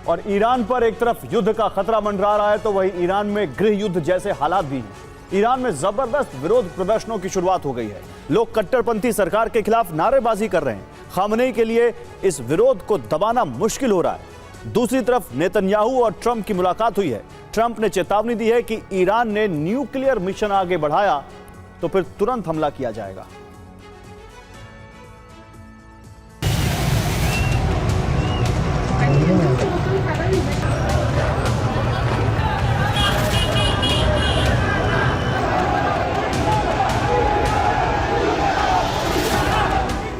और ईरान पर एक तरफ युद्ध का खतरा मंडरा रहा है तो वहीं ईरान में गृह युद्ध जैसे हालात भी हैं। ईरान में जबरदस्त विरोध प्रदर्शनों की शुरुआत हो गई है। लोग कट्टरपंथी सरकार के खिलाफ नारेबाजी कर रहे हैं। खामनेई के लिए इस विरोध को दबाना मुश्किल हो रहा है। दूसरी तरफ नेतन्याहू और ट्रंप की मुलाकात हुई है। ट्रंप ने चेतावनी दी है कि ईरान ने न्यूक्लियर मिशन आगे बढ़ाया तो फिर तुरंत हमला किया जाएगा।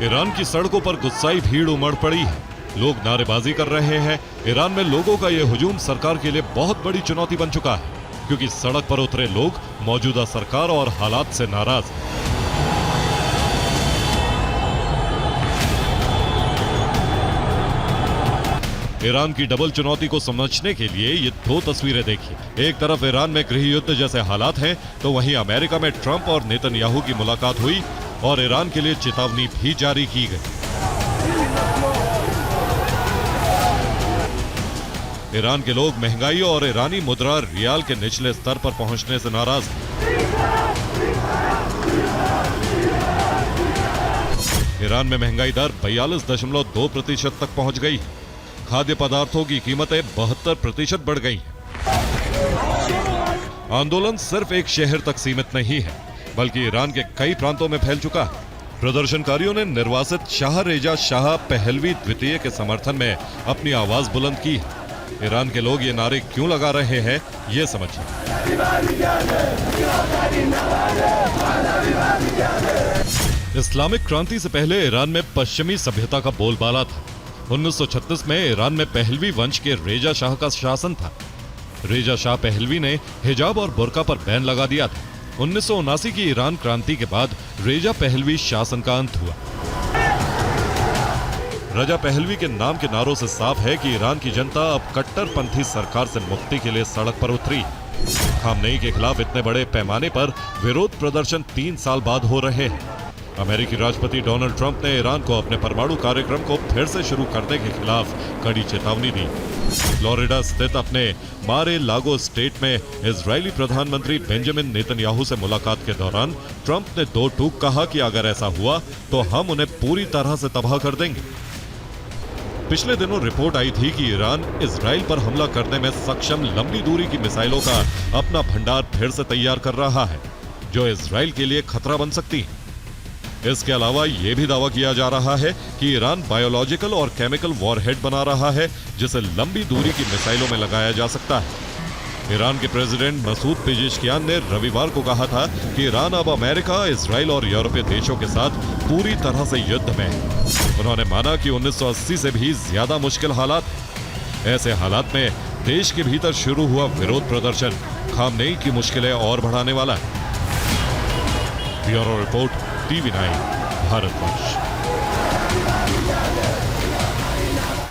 ईरान की सड़कों पर गुस्साई भीड़ उमड़ पड़ी है। लोग नारेबाजी कर रहे हैं। ईरान में लोगों का यह हुजूम सरकार के लिए बहुत बड़ी चुनौती बन चुका है, क्योंकि सड़क पर उतरे लोग मौजूदा सरकार और हालात से नाराज हैं। ईरान की डबल चुनौती को समझने के लिए ये दो तस्वीरें देखिए। एक तरफ ईरान में गृह युद्ध जैसे हालात हैं, तो वहीं अमेरिका में ट्रंप और नेतन्याहू की मुलाकात हुई और ईरान के लिए चेतावनी भी जारी की गई। ईरान के लोग महंगाई और ईरानी मुद्रा रियाल के निचले स्तर पर पहुंचने से नाराज हैं। ईरान में महंगाई दर 42.2% तक पहुंच गई है। खाद्य पदार्थों की कीमतें 72% बढ़ गई हैं। आंदोलन सिर्फ एक शहर तक सीमित नहीं है, बल्कि ईरान के कई प्रांतों में फैल चुका है। प्रदर्शनकारियों ने निर्वासित शाह रेजा शाह पहलवी द्वितीय के समर्थन में अपनी आवाज बुलंद की है। ईरान के लोग ये नारे क्यों लगा रहे हैं, ये समझिए। इस्लामिक क्रांति से पहले ईरान में पश्चिमी सभ्यता का बोलबाला था। 1936 में ईरान में पहलवी वंश के रेजा शाह का शासन था। रेजा शाह पहलवी ने हिजाब और बुर्का पर बैन लगा दिया था। 1979 की ईरान क्रांति के बाद रेजा पहलवी शासन का अंत हुआ। रजा पहलवी के नाम के नारों से साफ है कि ईरान की जनता अब कट्टरपंथी सरकार से मुक्ति के लिए सड़क पर उतरी। खामनेई के खिलाफ इतने बड़े पैमाने पर विरोध प्रदर्शन 3 साल बाद हो रहे हैं। अमेरिकी राष्ट्रपति डोनाल्ड ट्रंप ने ईरान को अपने परमाणु कार्यक्रम को फिर से शुरू करने के खिलाफ कड़ी चेतावनी दी। फ्लोरिडा स्थित अपने मारे लागो स्टेट में इजरायली प्रधानमंत्री बेंजामिन नेतन्याहू से मुलाकात के दौरान ट्रंप ने दो टूक कहा कि अगर ऐसा हुआ तो हम उन्हें पूरी तरह से तबाह कर देंगे। पिछले दिनों रिपोर्ट आई थी कि ईरान इजराइल पर हमला करने में सक्षम लंबी दूरी की मिसाइलों का अपना भंडार फिर से तैयार कर रहा है, जो इजराइल के लिए खतरा बन सकती है। इसके अलावा यह भी दावा किया जा रहा है कि ईरान बायोलॉजिकल और केमिकल वॉरहेड बना रहा है, जिसे लंबी दूरी की मिसाइलों में लगाया जा सकता है। ईरान के प्रेसिडेंट मसूद पेजेश्कियान ने रविवार को कहा था कि ईरान अब अमेरिका, इजराइल और यूरोपीय देशों के साथ पूरी तरह से युद्ध में है। उन्होंने माना कि 1980 से भी ज्यादा मुश्किल हालात हैं। ऐसे हालात में देश के भीतर शुरू हुआ विरोध प्रदर्शन खामनेई की मुश्किलें और बढ़ाने वाला है। Bureau report, TV9 Bharatvarsh.